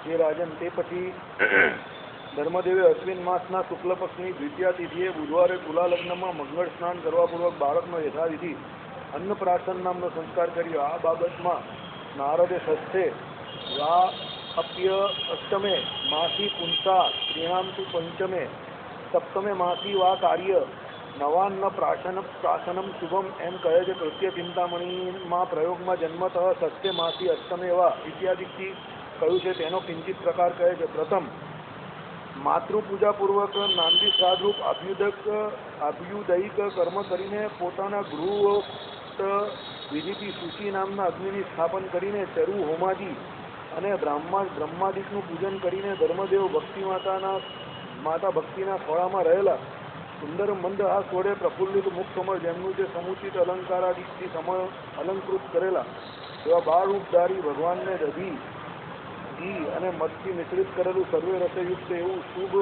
જે રાજન તે પછી ધર્મદેવે અશ્વિન માસના શુક્લ પક્ષની દ્વિતીયા તિથિએ બુધવારે તુલા લગ્નમાં મંગળ સ્નાન કરવા પૂર્વક બાળકનો યથાવિધિ અન્નપ્રાશન નામનો સંસ્કાર કર્યો. આ બાબતમાં નારદે સસ્તે વા અપ્ય અષ્ટમે માસી પુંસા ત્રીણામ તુ પંચમે સપ્તમે માસી વા કાર્ય નવાન્ન પ્રાશનમ શુભમ એમ કહે છે. કૃત્ય ચિંતામણીમાં પ્રયોગમાં જન્મતઃ સસ્તે માસી અષ્ટમે વા ઇત્યાદિથી કહ્યું છે. તેનો કિંચિત પ્રકાર કહે છે. પ્રથમ માતૃપૂજાપૂર્વક નાંદી શ્રાદ્ધરૂપ અભ્યુદયિક કર્મ કરીને પોતાના ગૃહોક્ત વિધિથી સૂચિ નામના અગ્નિની સ્થાપન કરીને ચરુ હોમાદિ અને બ્રહ્માદિકનું પૂજન કરીને ધર્મદેવ માતા ભક્તિના ખોળામાં રહેલા સુંદર મંદ આ સોળે પ્રફુલ્લિત મુખ સમર જેમનું જે સમુચિત અલંકારાદિથી અલંકૃત કરેલા એવા બાળરૂપધારી ભગવાનને દધી ઘી અને મધથી મિશ્રિત કરેલું સર્વે રસયુક્ત એવું શુભ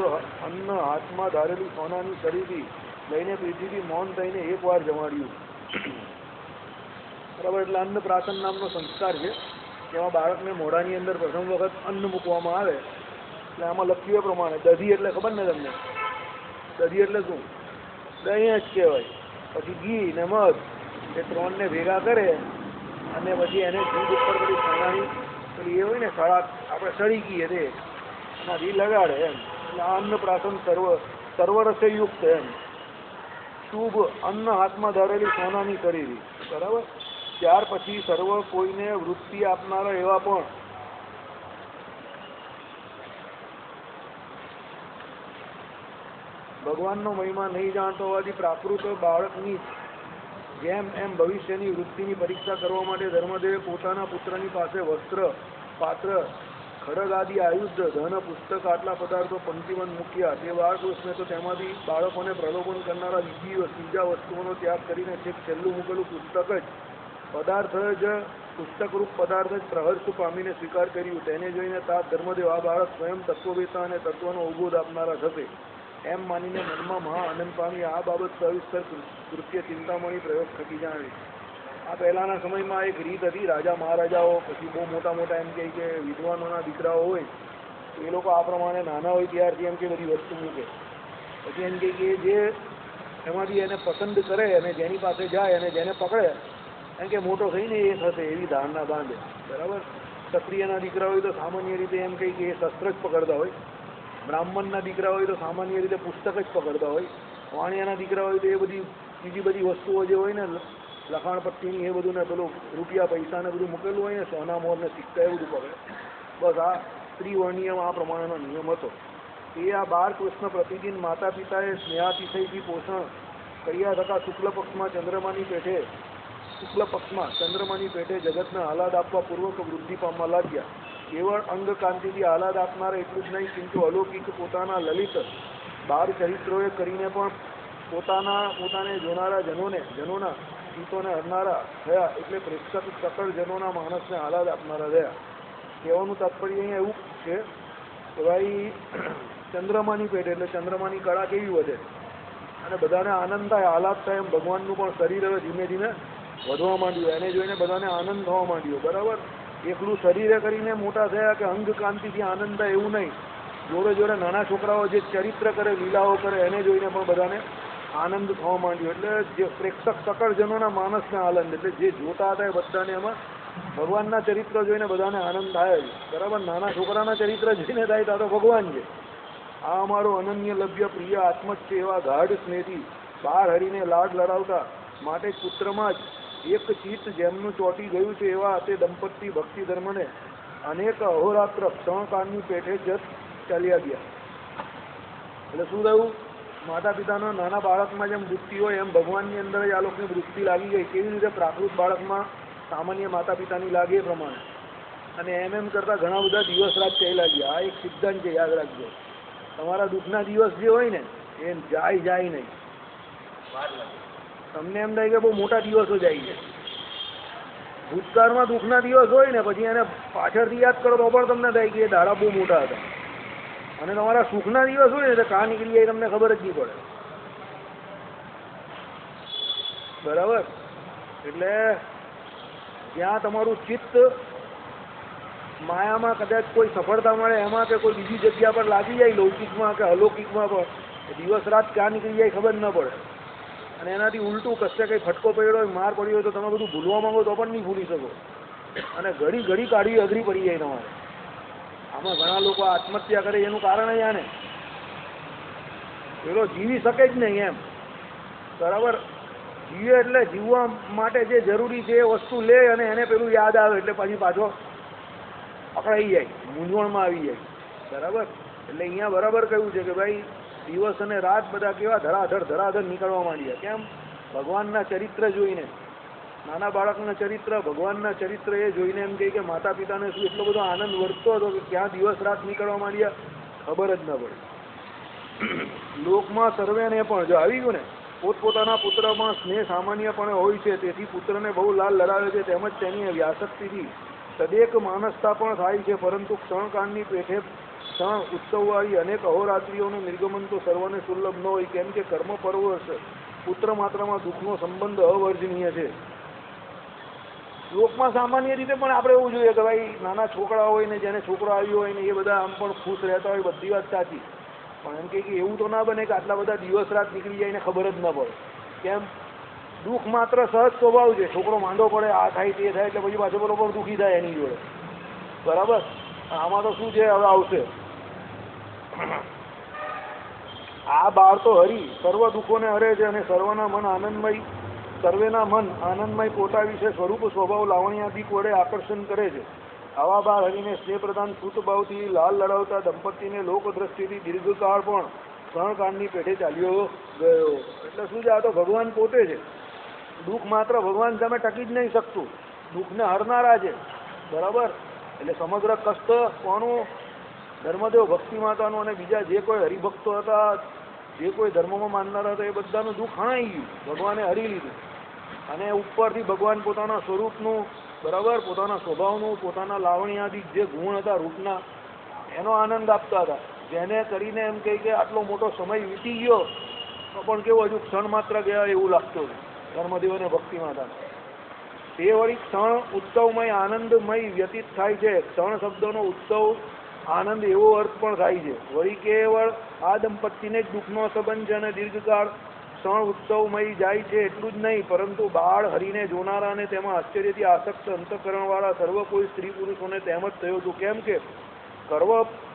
અન્ન હાથમાં ધારેલું સોનાની શરીરથી લઈને પ્રીતિથી મૌન થઈને એકવાર જમાડ્યું. બરાબર. એટલે અન્નપ્રાશન નામનો સંસ્કાર છે. જેમાં બાળકને મોઢાની અંદર પ્રથમ વખત અન્ન મૂકવામાં આવે. એટલે આમાં લખ્યું એ પ્રમાણે દધી એટલે ખબર ને તમને? દધી એટલે શું? દહીં જ કહેવાય. પછી ઘી ને મધ એ ત્રણને ભેગા કરે અને પછી એને જીભ ઉપર બધી સોનાની પેલી એ હોય ને સળા આપણે સળી કહીએ તે એનાથી લગાડે એમ. એટલે આ અન્નપ્રાશન સર્વરસયુક્ત એમ શુભ અન્ન હાથમાં ધરેલી સોનાની શરીરી. બરાબર. ત્યાર પછી સર્વ કોઈને વૃત્તિ આપનારા એવા પણ ભગવાનનો મહિમા નહીં જાણતો હોવાથી પ્રાકૃત બાળકની જેમ એમ ભવિષ્યની વૃત્તિની પરીક્ષા કરવા માટે ધર્મદેવે પોતાના પુત્રની પાસે વસ્ત્ર પાત્ર ખડગ આદિ આયુધ ધન પુસ્તક આટલા પદાર્થો પંક્તિબંધ મૂક્યા. તે બાળકૃષ્ણે તો તેમાંથી બાળકોને પ્રલોભન કરનારા બીજા વસ્તુઓનો ત્યાગ કરીને છેક છેલ્લું મૂકેલું પુસ્તક જ પુસ્તકરૂપ પદાર્થ જ પ્રહર્ષ પામીને સ્વીકાર કર્યું. તેને જોઈને તાત ધર્મદેવ આ બાળક સ્વયં તત્વવેતા અને તત્વનો અવબોધ આપનારા થશે એમ માનીને મનમાં મહા આનંદ પામી. આ બાબત સવિસ્તર કૃત્ય ચિંતામણી પ્રયોગ થકી જાણવી. આ પહેલાના સમયમાં એક રીત હતી. રાજા મહારાજાઓ પછી બહુ મોટા મોટા એમ કે વિદ્વાનોના દીકરાઓ હોય એ લોકો આ પ્રમાણે નાના હોય ત્યારથી એમ કે બધી વસ્તુ મૂકે. પછી એમ કે જે એમાંથી એને પસંદ કરે અને જેની પાસે જાય અને જેને પકડે એમ કે મોટો થઈને એ થશે એવી ધારણા બાંધે. બરાબર. ક્ષત્રિયના દીકરા હોય તો સામાન્ય રીતે એમ કહી કે એ શસ્ત્ર જ પકડતા હોય. બ્રાહ્મણના દીકરા હોય તો સામાન્ય રીતે પુસ્તક જ પકડતા હોય. વાણિયાના દીકરા હોય તો એ બધી બીજી બધી વસ્તુઓ જે હોય ને લખાણ પટ્ટીની એ બધું ને પેલું રૂપિયા પૈસા ને બધું મૂકેલું હોય ને સોના મોર ને સિક્કા એ બધું પકડે. બસ આ ત્રિવર્ણીયમાં આ પ્રમાણેનો નિયમ હતો. એ આ બાળકૃષ્ણ પ્રતિદિન માતા પિતાએ સ્નેહાતિશયથી પોષણ કર્યા થતા શુક્લ પક્ષમાં ચંદ્રમાની પેઠે જગતને આહલાદ આપવા પૂર્વક વૃદ્ધિ પામવા લાગ્યા. કેવળ અંગ કાંતિથી આહલાદ આપનારા એટલું જ નહીં કિંતુ અલૌકિક પોતાના લલિત બાર ચરિત્રોએ કરીને પણ પોતાને જોનારા જનોના ચિત્તોને હરનારા થયા. એટલે પ્રેક્ષક સકળ જનોના માણસને આહલાદ આપનારા થયા. કહેવાનું તાત્પર્ય અહીંયા એવું છે કે ભાઈ ચંદ્રમાની પેઠે એટલે ચંદ્રમાની કળા કેવી વધે અને બધાને આનંદ થાય આહલાદ થાય એમ ભગવાનનું પણ શરીર હવે ધીમે ધીમે વધવા માંડ્યું. એને જોઈને બધાને આનંદ થવા માંડ્યો. બરાબર. એકલું શરીરે કરીને મોટા થયા કે અંગ કાંતિથી આનંદ થાય એવું નહીં. જોડે જોડે નાના છોકરાઓ જે ચરિત્ર કરે લીલાઓ કરે એને જોઈને પણ બધાને આનંદ થવા માંડ્યો. એટલે જે પ્રેક્ષક સકળ જનોના માણસને આનંદ એટલે જે જોતા હતા એ બધાને એમાં ભગવાનના ચરિત્ર જોઈને બધાને આનંદ થાય જ. બરાબર. નાના છોકરાના ચરિત્ર જોઈને થાય તો ભગવાન છે. આ અમારો અનન્ય લભ્ય પ્રિય આત્મજ છે એવા ગાઢ સ્નેહથી બહાર હરીને લાડ લડાવતા માટે પુત્રમાં જ એક ચિત્ત જેમનું ચોંટી ગયું છે એવા તે દંપતી ભક્તિ ધર્મને અનેક અહોરાત્ર ક્ષણકાળની પેઠે જ ચાલ્યા ગયા. એટલે શું થયું? માતા પિતાના નાના બાળકમાં જેમ વૃત્તિ હોય એમ ભગવાનની અંદર જ આ લોકોની વૃત્તિ લાગી ગઈ. કેવી રીતે પ્રાકૃત બાળકમાં સામાન્ય માતા પિતાની લાગે એ પ્રમાણે. અને એમ કરતા ઘણા બધા દિવસ રાત ચાલ્યા ગયા. આ એક સિદ્ધાંત છે, યાદ રાખજો. તમારા દુઃખના દિવસ જે હોય ને એ જાય નહીં. તમને એમ થાય કે બહુ મોટા દિવસો જાય છે. ભૂતકાળમાં દુઃખના દિવસ હોય ને પછી એને પાછળથી યાદ કરો તો પણ તમને થાય કે એ દાડા બહુ મોટા હતા. અને તમારા સુખના દિવસ હોય ને તો કા નીકળી જાય તમને ખબર જ નહીં પડે. બરાબર. એટલે જ્યાં તમારું ચિત્ત માયામાં કદાચ કોઈ સફળતા મળે એમાં કે કોઈ બીજી જગ્યા પર લાગી જાય, લૌકિકમાં કે અલૌકિકમાં પણ દિવસ રાત ક્યાં નીકળી જાય ખબર ન પડે. અને એનાથી ઉલટું કશે કંઈ ફટકો પડ્યો હોય, માર પડ્યો હોય તો તમે બધું ભૂલવા માંગો તો પણ નહીં ભૂલી શકો, અને ઘડી ઘડી કાઢવી અઘરી પડી જાય તમારે. આમાં ઘણા લોકો આત્મહત્યા કરે એનું કારણ જ આને, પેલો જીવી શકે જ નહીં એમ. બરાબર, જીવે એટલે જીવવા માટે જે જરૂરી છે એ વસ્તુ લે અને એને પેલું યાદ આવે એટલે પછી પાછો પકડાઈ જાય, મૂંઝવણમાં આવી જાય. બરાબર, એટલે અહીંયા બરાબર કહ્યું છે કે ભાઈ દિવસ અને રાત બધા કેવા ધરાધર નીકળવા માંડ્યા. કેમ? ભગવાનના ચરિત્ર જોઈને. નાના બાળકના ચરિત્ર, ભગવાનના ચરિત્ર એ જોઈને એમ કહે કે માતા પિતાને શું એટલો બધો આનંદ વર્તતો હતો કે ક્યાં દિવસ રાત નીકળવા માંડ્યા ખબર જ ન પડે. લોકમાં સર્વેને પણ જો આવી ગયું ને, પોતપોતાના પુત્રમાં સ્નેહ સામાન્યપણે હોય છે, તેથી પુત્રને બહુ લાલ લડાવે છે, તેમજ તેની વ્યાસક્તિથી તદેક માનસતા પણ થાય છે. પરંતુ ક્ષણકાળની પેઠે ક્ષણ ઉત્સવવાળી અનેક અહોરાત્રિઓનું નિર્ગમન તો સર્વને સુલભ ન હોય, કેમ કે કર્મ પરવશ પુત્ર માત્રમાં દુઃખનો સંબંધ અવર્જનીય છે. લોકમાં સામાન્ય રીતે પણ આપણે એવું જોઈએ કે ભાઈ નાના છોકરા હોય ને જેને છોકરો આવ્યો હોય ને એ બધા આમ પણ ખુશ રહેતા હોય, બધી વાત સાચી. પણ એમ કે એવું તો ના બને કે આટલા બધા દિવસ રાત નીકળી જાય ને ખબર જ ન પડે. કેમ? દુઃખ માત્ર સહજ સ્વભાવ છે. છોકરો માંદો પડે, આ થાય તે થાય એટલે પછી પાછો બરોબર દુઃખી થાય એની જોડે. બરાબર, આમાં તો શું છે, હવે આવશે આ બાળ તો હરી સર્વ દુઃખોને હરે છે અને સર્વેના મન આનંદમય પોતા વિશે સ્વરૂપ સ્વભાવ લાવણ્યાદિક વડે આકર્ષણ કરે છે. આવા બાળ હરીને સ્નેહ પ્રધાન સુતભાવથી લાલ લડાવતા દંપતીને લોકદ્રષ્ટિથી દીર્ઘકાળ પણ ક્ષણકાળની પેઠે ચાલ્યો ગયો. એટલે શું છે, આ તો ભગવાન પોતે છે. દુઃખ માત્ર ભગવાન સામે ટકી જ નહીં શકતું, દુઃખને હરનારા છે. બરાબર, એટલે સમગ્ર કષ્ટ કોનું? ધર્મદેવ ભક્તિ માતાનું અને બીજા જે કોઈ હરિભક્તો હતા, જે કોઈ ધર્મમાં માનનારા હતા, એ બધાનું દુઃખ હણાઈ ગયું, ભગવાને હરી લીધું. અને ઉપરથી ભગવાન પોતાના સ્વરૂપનું, બરાબર, પોતાના સ્વભાવનું, પોતાના લાવણ્યાદિક જે ગુણ હતા રૂપના, એનો આનંદ આપતા હતા. જેને કરીને એમ કહે કે આટલો મોટો સમય વીતી ગયો તો પણ કેવું હજુ ક્ષણ માત્ર ગયા એવું લાગતું હતું ધર્મદેવ અને ભક્તિ માતાને. તે વળી ક્ષણ ઉત્સવમય આનંદમય વ્યતીત થાય છે. ક્ષણ શબ્દનો ઉત્સવ આનંદ એવો અર્થ પણ થાય છે. વળી કેવળ આ દંપતીને જ દુઃખનો સંબંધ છે અને દીર્ઘકાળ ક્ષણ ઉત્સવમય જાય છે એટલું જ નહીં, પરંતુ બાળ હરીને જોનારા અને તેમાં આશ્ચર્યથી આસક્ત અંતઃકરણવાળા સર્વ કોઈ સ્ત્રી પુરુષોને તેમ જ થયું હતું. કેમ કે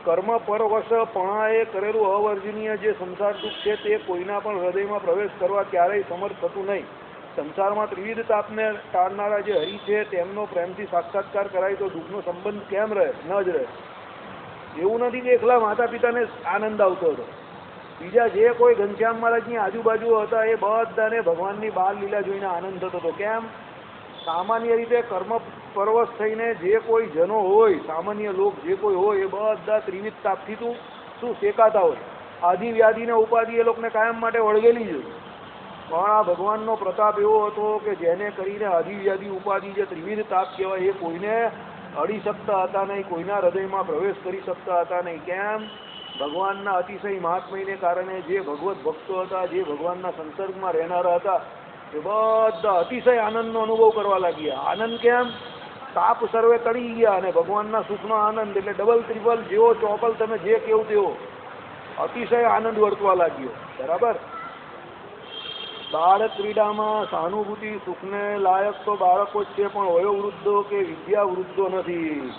કર્મ પરવશ પણાએ કરેલું અવર્જનીય જે સંસાર દુઃખ છે તે કોઈના પણ હૃદયમાં પ્રવેશ કરવા ક્યારેય સમર્થ થતું નહીં. સંસારમાં ત્રિવિધ તાપને ટાળનારા જે હરિ છે તેમનો પ્રેમથી સાક્ષાત્કાર કરાય તો દુઃખનો સંબંધ કેમ રહે? ન જ રહે. એવું નથી કે એકલા માતા પિતાને આનંદ આવતો હતો, બીજા જે કોઈ ઘનશ્યામ મહારાજની આજુબાજુ હતા એ બધાને ભગવાનની બાળ લીલા જોઈને આનંદ થતો હતો. કેમ? સામાન્ય રીતે કર્મ પરવશ થઈને જે કોઈ જનો હોય, સામાન્ય લોક જે કોઈ હોય, એ બધા ત્રિવિધ તાપથી શું શેકાતા હોય. આદિ વ્યાધિ ને ઉપાધિ એ લોકોને કાયમ માટે વળગેલી જ હોય. પણ આ ભગવાનનો પ્રતાપ એવો હતો કે જેને કરીને આદિ વ્યાધિ ઉપાધિ જે ત્રિવિધ તાપ કહેવાય એ કોઈને અડી શકતા હતા નહીં, કોઈના હૃદયમાં પ્રવેશ કરી શકતા હતા નહીં. કેમ? ભગવાનના અતિશય મહાત્મ્યને કારણે જે ભગવત ભક્તો હતા, જે ભગવાનના સંસર્ગમાં રહેનારા હતા, એ બધા અતિશય આનંદનો અનુભવ કરવા લાગ્યા. આનંદ કેમ? તાપ સર્વે તળી ગયા અને ભગવાનના સુખનો આનંદ એટલે ડબલ ત્રિપલ જેવો ચોપલ તમે જે કેવું તેવો અતિશય આનંદ વર્તવા લાગ્યો. બરાબર, બાળક ક્રીડામાં સહાનુભૂતિ સુખને લાયક તો બાળકો જ છે, પણ વયોવૃદ્ધો કે વિદ્યા વૃદ્ધો નથી.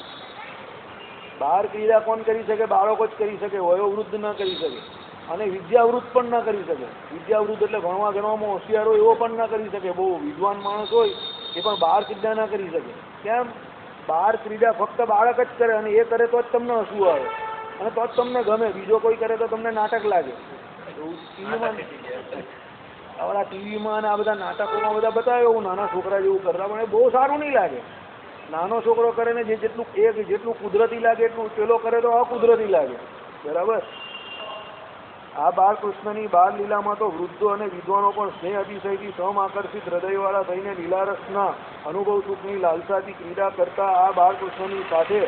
બાળ ક્રીડા કોણ કરી શકે? બાળકો જ કરી શકે, વયોવૃદ્ધ ન કરી શકે, અને વિદ્યાવૃદ્ધ પણ ન કરી શકે. વિદ્યાવૃદ્ધ એટલે ભણવા ગણવામાં હોશિયાર હોય એવો પણ ન કરી શકે, બહુ વિદ્વાન માણસ હોય એ પણ બાળ ક્રીડા ના કરી શકે. કેમ? બાળ ક્રીડા ફક્ત બાળક જ કરે, અને એ કરે તો જ તમને હસવું આવે અને તો જ તમને ગમે. બીજો કોઈ કરે તો તમને નાટક લાગે. ટીવીમાં અને આ બધા નાટકોમાં બધા બતાવે એવું નાના છોકરા જેવું કરતા, પણ એ બહુ સારું નહીં લાગે. નાનો છોકરો કરે ને જેટલું કુદરતી લાગે એટલું પેલો કરે તો અકુદરતી લાગે. બરાબર, આ બાળકૃષ્ણની બાળ લીલામાં તો વૃદ્ધો અને વિદ્વાનો પણ સ્નેહ અતિશયથી સમ-આકર્ષિત હૃદયવાળા થઈને લીલારસના અનુભવ સુખની લાલસાથી ક્રીડા કરતા આ બાળકૃષ્ણની સાથે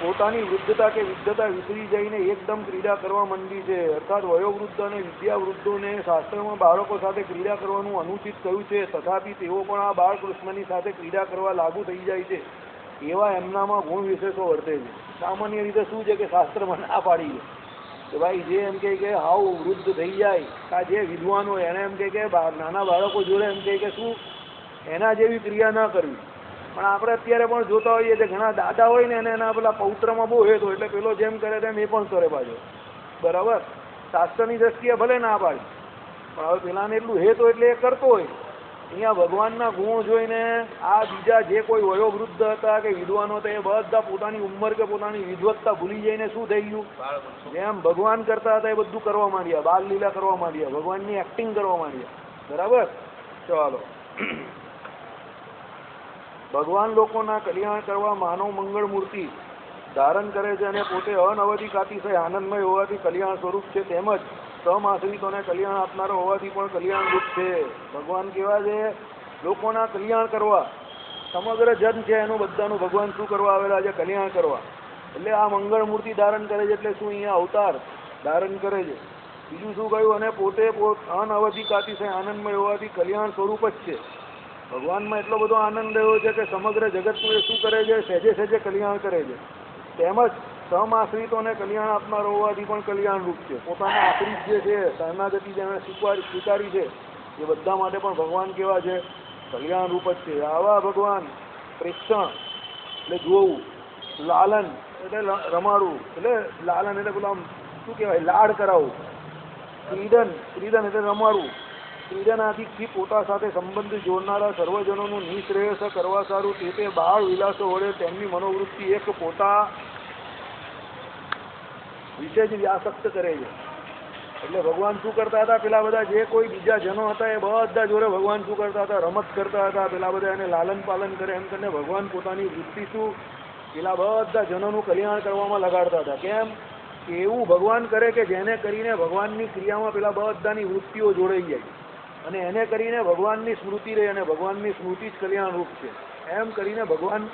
પોતાની વૃદ્ધતા કે વિદ્ધતા વિસરી જઈને એકદમ ક્રીડા કરવા માંડી છે. અર્થાત વયોવૃદ્ધ અને વિદ્યાવૃદ્ધોને શાસ્ત્રમાં બાળકો સાથે ક્રીડા કરવાનું અનુચિત કહ્યું છે, તથાપિ તેઓ પણ આ બાળકૃષ્ણની સાથે ક્રીડા કરવા લાગુ થઈ જાય છે. એવા એમનામાં ગુણ વિશેષો વર્તે છે. સામાન્ય રીતે શું છે કે શાસ્ત્રમાં ના પાડી છે કે ભાઈ જે એમ કે હાવ વૃદ્ધ થઈ જાય કા જે વિદ્વાન હોય એને એમ કે નાના બાળકો જોડે એમ કે શું એના જેવી ક્રિયા ના કરવી. પણ આપણે અત્યારે પણ જોતા હોઈએ કે ઘણા દાદા હોય ને એને એના પેલા પૌત્રમાં બહુ હેત હોય એટલે પેલો જેમ કરે તેમ એ પણ કરે પાછો. બરાબર, શાસ્ત્રની દ્રષ્ટિએ ભલે ના પાડી પણ હવે પેલાને એટલું હેત હોય એટલે એ કરતો હોય. અહીંયા ભગવાનના ગુણ જોઈને આ બીજા જે કોઈ વયોવૃદ્ધ હતા કે વિદ્વાનો હતા એ બધા પોતાની ઉંમર કે પોતાની વિદ્વત્તા ભૂલી જઈને શું થઈ ગયું, જેમ ભગવાન કરતા હતા એ બધું કરવા માંડ્યા, બાલ લીલા કરવા માંડ્યા, ભગવાનની એક્ટિંગ કરવા માંડ્યા. બરાબર, ચાલો. ભગવાન લોકોના કલ્યાણ કરવા માનવ મંગળ મૂર્તિ ધારણ કરે છે અને પોતે અનવધિક અતિશય આનંદમય હોવાથી કલ્યાણ સ્વરૂપ છે, તેમજ સમાશ્રિતોને કલ્યાણ આપનારો હોવાથી પણ કલ્યાણ રૂપ છે. ભગવાન કેવા છે? લોકોના કલ્યાણ કરવા. સમગ્ર જન છે એનું બધાનું ભગવાન શું કરવા આવેલા છે? કલ્યાણ કરવા. એટલે આ મંગળ મૂર્તિ ધારણ કરે છે એટલે શું? અહીંયા અવતાર ધારણ કરે છે. બીજું શું કહ્યું? અને પોતે અનવધિક અતિશય આનંદમય હોવાથી કલ્યાણ સ્વરૂપ જ છે. ભગવાનમાં એટલો બધો આનંદ રહ્યો છે કે સમગ્ર જગતનું એ શું કરે છે? સહેજે સહેજે કલ્યાણ કરે છે. તેમજ સમાશ્રિતોને કલ્યાણ આપનાર હોવાથી પણ કલ્યાણ રૂપ છે. પોતાના આશ્રિત જે છે શરણાગતિ જેને સ્વીકારી છે એ બધા માટે પણ ભગવાન કેવા છે? કલ્યાણ રૂપ જ છે. આવા ભગવાન પ્રેક્ષણ એટલે જોવું, લાલન એટલે રમાડવું, એટલે લાલન એટલે પેલા શું કહેવાય? લાડ કરાવવું. ક્રીડન એટલે રમાડવું. ક્રીડનાથી પોતા સાથે સંબંધ જોડનારા સર્વજનોનું નિશ્રેયસ કરવા સારું તે બાળ વિલાસો વડે તેમની મનોવૃત્તિ એક પોતા વિશે જ વ્યાસક્ત કરે છે. એટલે ભગવાન શું કરતા હતા? પેલા બધા જે કોઈ બીજા જનો હતા એ બધા જોડે ભગવાન શું કરતા હતા? રમત કરતા હતા. પેલા બધા એને લાલન પાલન કરે એમ કરીને ભગવાન પોતાની વૃત્તિ શું પેલા બધા જનોનું કલ્યાણ કરવામાં લગાડતા હતા. કેમ કે એવું ભગવાન કરે કે જેને કરીને ભગવાનની ક્રિયામાં પેલા બધાની વૃત્તિઓ જોડાઈ જાય અને એને કરીને ભગવાનની સ્મૃતિ રહે અને ભગવાનની સ્મૃતિ જ કલ્યાણ રૂપ છે. એમ કરીને ભગવાન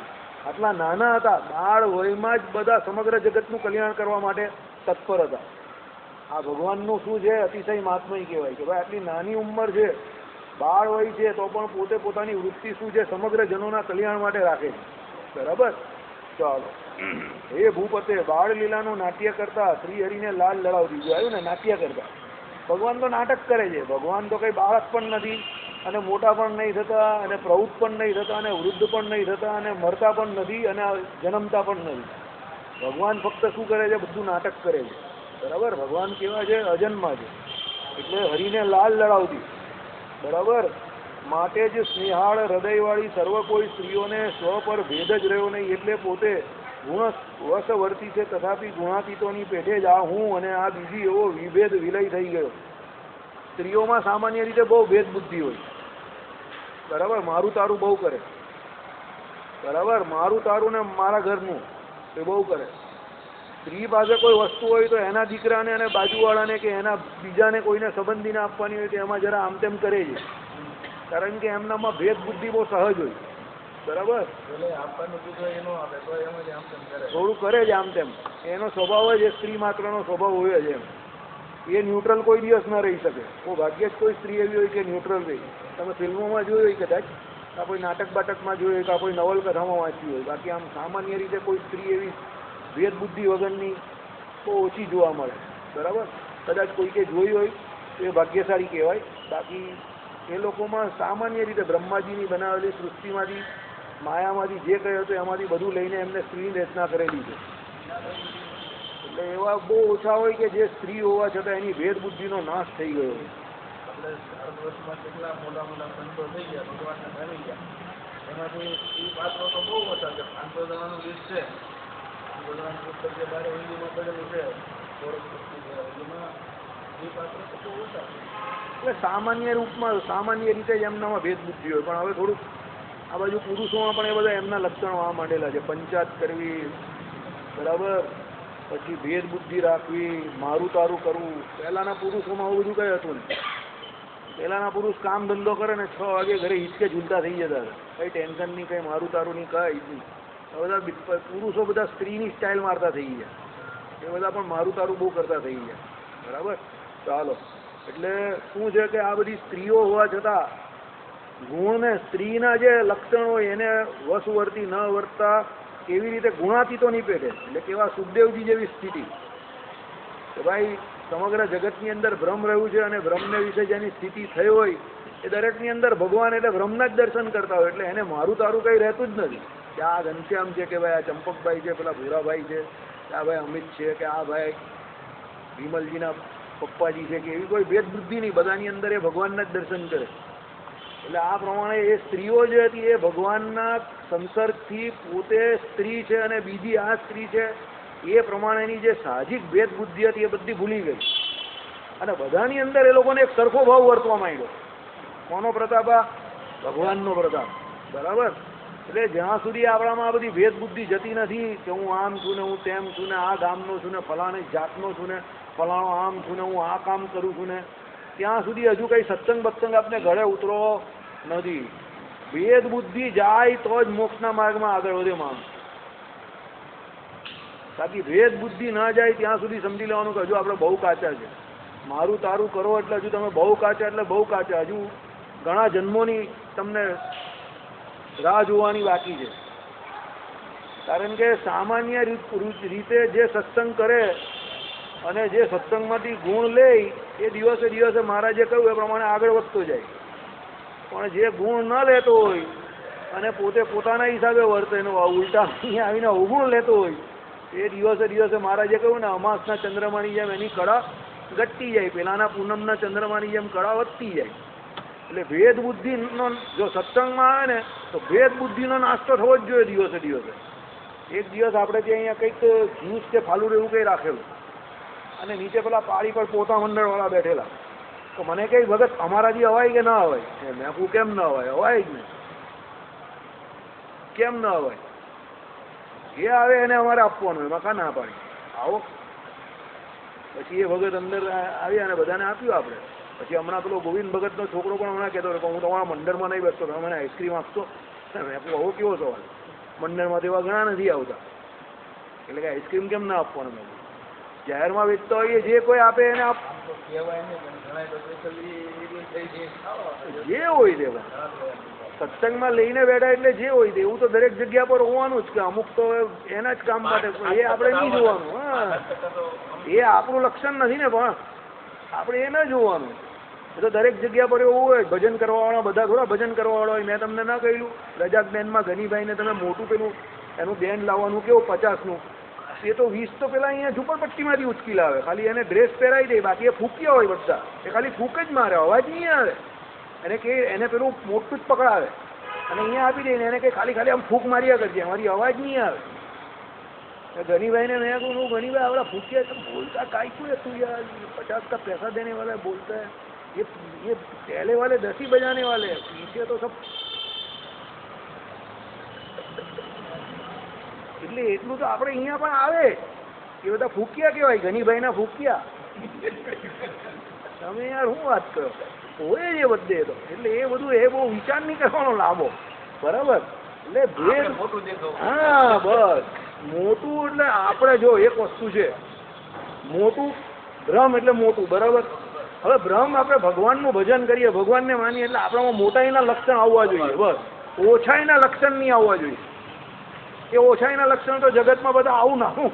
આટલા નાના હતા, બાળ વયમાં જ બધા સમગ્ર જગતનું કલ્યાણ કરવા માટે તત્પર હતા. આ ભગવાનનું શું છે? અતિશય મહાત્મય કહેવાય કે ભાઈ આટલી નાની ઉંમર છે, બાળ વય છે, તો પણ પોતે પોતાની વૃત્તિ શું છે? સમગ્ર જનોના કલ્યાણ માટે રાખે છે. બરાબર, ચાલો. હે ભૂપતે, બાળ લીલાનું નાટ્ય કરતા શ્રી હરિને લાલ લડાવતી. જો આવ્યું ને, નાટ્ય કરતા. ભગવાન તો નાટક કરે છે. ભગવાન તો કઈ બાળક પણ નથી અને મોટા પણ નહીં થતા અને પ્રૌઢ પણ નહીં થતા અને વૃદ્ધ પણ નહીં થતા અને મરતા પણ નથી અને જન્મતા પણ નથી. ભગવાન ફક્ત શું કરે છે? બધું નાટક કરે છે. બરાબર, ભગવાન કેવા છે? અજન્મા છે. એટલે હરિને લાલ લડાવતી. બરાબર, માટે જ સ્નેહાળ હૃદયવાળી સર્વ કોઈ સ્ત્રીઓને સ્વ પર ભેદ જ રહ્યો નહીં. એટલે પોતે ગુણ વશવર્તી છે, તથાપી ગુણાતીતોની પેઠે જ આ હું અને આ બીજી એવો વિભેદ વિલય થઈ ગયો. સ્ત્રીઓમાં સામાન્ય રીતે બહુ ભેદ બુદ્ધિ હોય. બરાબર, મારું તારું બહુ કરે. બરાબર, મારું તારું ને મારા ઘરનું એ બહુ કરે. સ્ત્રી પાસે કોઈ વસ્તુ હોય તો એના દીકરાને અને બાજુવાળાને કે એના બીજાને કોઈને સંબંધીને આપવાની હોય તો એમાં જરા આમ તેમ કરે છે. કારણ કે એમનામાં ભેદ બુદ્ધિ બહુ સહજ હોય. બરાબર, થોડું કરે છે આમ તેમ. એનો સ્વભાવ જ સ્ત્રી માત્રનો સ્વભાવ હોય જ એમ. એ ન્યુટ્રલ કોઈ દિવસ ના રહી શકે. ભાગ્યે જ કોઈ સ્ત્રી એવી હોય કે ન્યુટ્રલ રહી. તમે ફિલ્મોમાં જોયું હોય કદાચ, કાં કોઈ નાટક બાટકમાં જોયું હોય, કાં કોઈ નવલકથામાં વાંચ્યું હોય. બાકી આમ સામાન્ય રીતે કોઈ સ્ત્રી એવી ભેદ બુદ્ધિ વગરની બહુ ઓછી જોવા મળે. બરાબર, કદાચ કોઈ કે જોઈ હોય તો એ ભાગ્યશાળી કહેવાય. બાકી એ લોકોમાં સામાન્ય રીતે બ્રહ્માજીની બનાવેલી સૃષ્ટિમાંથી, માયામાંથી જે કંઈ હતું એમાંથી બધું લઈને એમને સ્ત્રીની રચના કરેલી છે. એટલે એવા બહુ ઓછા હોય કે જે સ્ત્રી હોવા છતાં એની ભેદ બુદ્ધિનો નાશ થઈ ગયો. કેટલા મોટા મોટા સંતો થઈ ગયા, ભગવાનને જાણી ગયા, એમાંથી સ્ત્રી પાત્રો તો બહુ ઓછા છે. 500 જણાનું લિસ્ટ છે. ભગવાન પુસ્તક જે બારે હિન્દીમાં પડેલું છે, એમાં સ્ત્રી પાત્રો તો બહુ ઓછા છે. એટલે સામાન્ય રૂપમાં સામાન્ય રીતે જ એમનામાં ભેદ બુદ્ધિ હોય. પણ હવે થોડુંક આ બાજુ પુરુષોમાં પણ એ બધા એમના લક્ષણો આવવા માંડેલા છે. પંચાયત કરવી, બરાબર, પછી ભેદ બુદ્ધિ રાખવી, મારું તારું કરવું. પહેલાના પુરુષોમાં આવું બધું કઈ હતું ને. પહેલાના પુરુષ કામ ધંધો કરે ને 6 વાગે ઘરે હિંચકે ઝૂલતા થઈ જતા હતા. કઈ ટેન્શન નહીં, કઈ મારું તારું નહીં, કઈ નહીં. બધા પુરુષો બધા સ્ત્રીની સ્ટાઇલ મારતા થઈ ગયા. એ બધા પણ મારું તારું બહુ કરતા થઈ ગયા. બરાબર, ચાલો. એટલે શું છે કે આ બધી સ્ત્રીઓ હોવા છતાં ગુણ ને સ્ત્રીના જે લક્ષણ હોય એને વશ વર્તી ન વર્તા એવી રીતે ગુણાતીતો નહીં પેટે. એટલે કેવા સુખદેવજી જેવી સ્થિતિ કે ભાઈ સમગ્ર જગતની અંદર બ્રહ્મ રહ્યું છે અને બ્રહ્મને વિશે જેની સ્થિતિ થઈ હોય એ દરેકની અંદર ભગવાન એટલે બ્રહ્મના જ દર્શન કરતા હોય. એટલે એને મારું તારું કંઈ રહેતું જ નથી કે આ ઘનશ્યામ છે, કે ભાઈ આ ચંપકભાઈ છે, પેલા ભૂરાભાઈ છે, કે આ ભાઈ અમિત છે, કે આ ભાઈ વિમલજીના પપ્પાજી છે, કે એવી કોઈ ભેદ બુદ્ધિ નહીં. બધાની અંદર એ ભગવાનના જ દર્શન કરે. એટલે આ પ્રમાણે એ સ્ત્રીઓ જે હતી એ ભગવાનના સંસર્ગથી પોતે સ્ત્રી છે અને બીજી આ સ્ત્રી છે એ પ્રમાણેની જે સાહજિક ભેદ બુદ્ધિ હતી એ બધી ભૂલી ગઈ અને બધાની અંદર એ લોકોને એક સરખો ભાવ વર્તવા માંડ્યો. કોનો પ્રતાપ? આ ભગવાનનો પ્રતાપ. બરાબર. એટલે જ્યાં સુધી આપણામાં આ બધી ભેદ બુદ્ધિ જતી નથી કે હું આમ છું ને હું તેમ છું ને આ ગામનો છું ને ફલાણી જાતનો છું ને ફલાણો આમ છું ને હું આ કામ કરું છું ને, ત્યાં સુધી હજુ કઈ સત્સંગ બત્સંગ આપણે ઘરે ઉતરો નથી. ભેદ બુદ્ધિ જાય તો જ મોક્ષના માર્ગમાં આગળ વધે માણસ. બાકી ભેદ બુદ્ધિ ના જાય ત્યાં સુધી સમજી લેવાનું કે હજુ આપણે બહુ કાચા છે. મારું તારું કરો એટલે હજુ તમે બહુ કાચા, એટલે બહુ કાચા. હજુ ઘણા જન્મોની તમને રાહ જોવાની બાકી છે. કારણ કે સામાન્ય રીતે જે સત્સંગ કરે અને જે સત્સંગમાંથી ગુણ લે એ દિવસે દિવસે મહારાજે કહ્યું એ પ્રમાણે આગળ વધતો જાય. પણ જે ગુણ ન લેતો હોય અને પોતે પોતાના હિસાબે વર્તે એનો ઉલટા આવીને અવગુણ લેતો હોય એ દિવસે દિવસે મહારાજે કહ્યું ને અમાસના ચંદ્રમાની જેમ એની કળા ઘટતી જાય, પેલાના પૂનમના ચંદ્રમાની જેમ કળા વધતી જાય. એટલે ભેદ બુદ્ધિનો જો સત્સંગમાં આવે ને તો ભેદ બુદ્ધિનો નાસ્તો થવો જ જોઈએ દિવસે દિવસે. એક દિવસ આપણે ત્યાં અહીંયા કંઈક જ્યુસ કે ફાલુડું એવું કંઈ રાખેલું અને નીચે પેલા પાળી પર પોતા મંડળવાળા બેઠેલા. તો મને કંઈ ભગત અમારાથી અવાય કે ના અવાય? મેં કહું કેમ ના અવાય? અવાય જ ને, કેમ ના અવાય? જે આવે એને અમારે આપવાનું, એમાં કાં ના પાડી? આવો. પછી એ ભગત અંદર આવ્યા અને બધાને આપ્યું આપણે. પછી હમણાં પેલો ગોવિંદ ભગતનો છોકરો પણ હમણાં કહેતો હતો હું તમારા મંડળમાં નહીં બેસતો, તમે મને આઈસ્ક્રીમ આપશો? મેં કહું આવો કેવો સવાલ? મંડળમાં તો એવા ઘણા નથી આવતા, એટલે કે આઈસ્ક્રીમ કેમ ના આપવાનું? મેં જાહેરમાં વેચતા હોઈએ જે કોઈ આપે એને આપ, જે હોય તે સત્સંગમાં લઈને બેઠા એટલે જે હોય તે એવું તો દરેક જગ્યા પર હોવાનું જ કે અમુક તો એના જ કામ માટે, એ આપણે નહીં જોવાનું. હા, એ આપણું લક્ષણ નથી ને, પણ આપણે એ ન જોવાનું. એ તો દરેક જગ્યા પર એવું હોય. ભજન કરવાવાળા બધા થોડા ભજન કરવાવાળા હોય. મેં તમને ના કહ્યું રજાક બેનમાં ગનીભાઈને તમે મોટું પેલું એનું બેન લાવવાનું કેવું 50નું, એ તો 20 તો પેલા અહીંયા ઝુંપડપટ્ટીમાંથી ઉચકી લાવે. ખાલી એને ડ્રેસ પહેરાવી દે, બાકી એ ફૂક્યા હોય બધા. એ ખાલી ફૂક જ મારે, અવાજ નહીં આવે. એને કે એને પેલું મોટું જ પકડાવે અને અહીંયા આપી દે ને એને કે ખાલી આમ ફૂક માર્યા કરજે, અમારી અવાજ નહીં આવે. गनीभाई ने नया को गनीभाई आवड़ा फूकिया तो बोलता काय क्यों है तू यार, 50 का पैसा देने वाला है, बोलता है ये पहले वाले 10 ही बजाने वाले हैं, पीछे तो सब એટલે એટલું તો આપણે અહીંયા પણ આવે એ બધા ફૂક્યા કહેવાય, ગનીભાઈના ફૂક્યા. તમે યાર શું વાત કરો, હોય જ એ બધે તો. એટલે એ બધું એ બહુ વિચાર નહીં કરવાનો લાંબો, બરાબર. એટલે ભેદ, હા બસ મોટું એટલે આપણે જો એક વસ્તુ છે મોટું, ભ્રમ એટલે મોટું, બરાબર. હવે ભ્રમ આપણે ભગવાનનું ભજન કરીએ, ભગવાનને માનીએ એટલે આપણામાં મોટાઈના લક્ષણ આવવા જોઈએ, બસ. ઓછાઈના લક્ષણ નહીં આવવા જોઈએ. એ ઓછાઈના લક્ષણ તો જગતમાં બધા આવું નાખું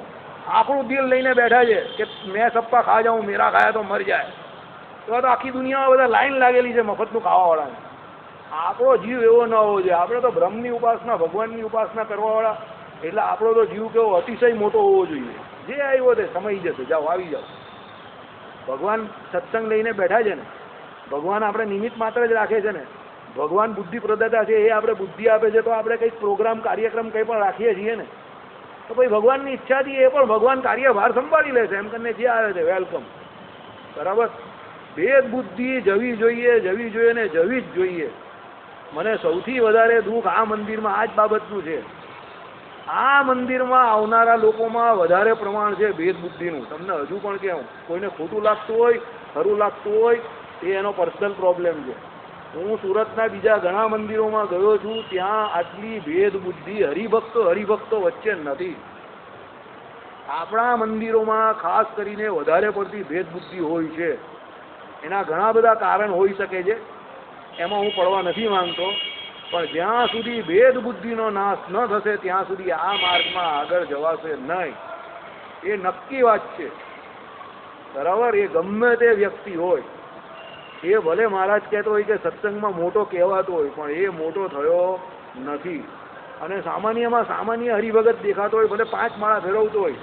આપણું દિલ લઈને બેઠા છે કે મેં સપ્પા ખા જાઉં, મેરા ખાયા તો મર જાય. તો આખી દુનિયામાં બધા લાઈન લાગેલી છે મફતનું ખાવાવાળાને. આપણો જીવ એવો ન હોવો જોઈએ. આપણે તો બ્રહ્મની ઉપાસના, ભગવાનની ઉપાસના કરવાવાળા, એટલે આપણો તો જીવ કેવો અતિશય મોટો હોવો જોઈએ. જે આવ્યો તે સમય જશે, જાઓ આવી જાઓ. ભગવાન સત્સંગ લઈને બેઠા છે ને, ભગવાન આપણે નિમિત્ત માત્ર જ રાખે છે ને. ભગવાન બુદ્ધિ પ્રદાતા છે, એ આપણે બુદ્ધિ આપે છે તો આપણે કંઈક પ્રોગ્રામ કાર્યક્રમ કંઈ પણ રાખીએ છીએ ને, તો ભાઈ ભગવાનની ઈચ્છાથી એ પણ ભગવાન કાર્યભાર સંભાળી લે છે. એમ કરીને જે આવે છે વેલકમ, બરાબર. ભેદ બુદ્ધિ જવી જોઈએ, જવી જોઈએ ને જવી જ જોઈએ. મને સૌથી વધારે દુઃખ આ મંદિરમાં આ જ બાબતનું છે. આ મંદિરમાં આવનારા લોકોમાં વધારે પ્રમાણ છે ભેદ બુદ્ધિનું. તમને હજુ પણ કેવું, કોઈને ખોટું લાગતું હોય, ખરું લાગતું હોય, એ એનો પર્સનલ પ્રોબ્લેમ છે. હું સુરતના બીજા ઘણા મંદિરોમાં ગયો છું, ત્યાં આટલી ભેદ બુદ્ધિ હરિભક્તો વચ્ચે નથી. આપણા મંદિરોમાં ખાસ કરીને વધારે પડતી ભેદ બુદ્ધિ હોય છે. એના ઘણા બધા કારણ હોઈ શકે છે. એમાં હું પડવા નથી માંગતો, પણ જ્યાં સુધી ભેદ બુદ્ધિનો નાશ ન થશે ત્યાં સુધી આ માર્ગમાં આગળ જવાશે નહીં. એ નક્કી વાત છે. બરાબર. એ ગમે તે વ્યક્તિ હોય, એ ભલે મહારાજ કહેતો હોય કે સત્સંગમાં મોટો કહેવાતો હોય, પણ એ મોટો થયો નથી. અને સામાન્યમાં સામાન્ય હરિભગત દેખાતો હોય, ભલે 5 માળા ફેરવતો હોય,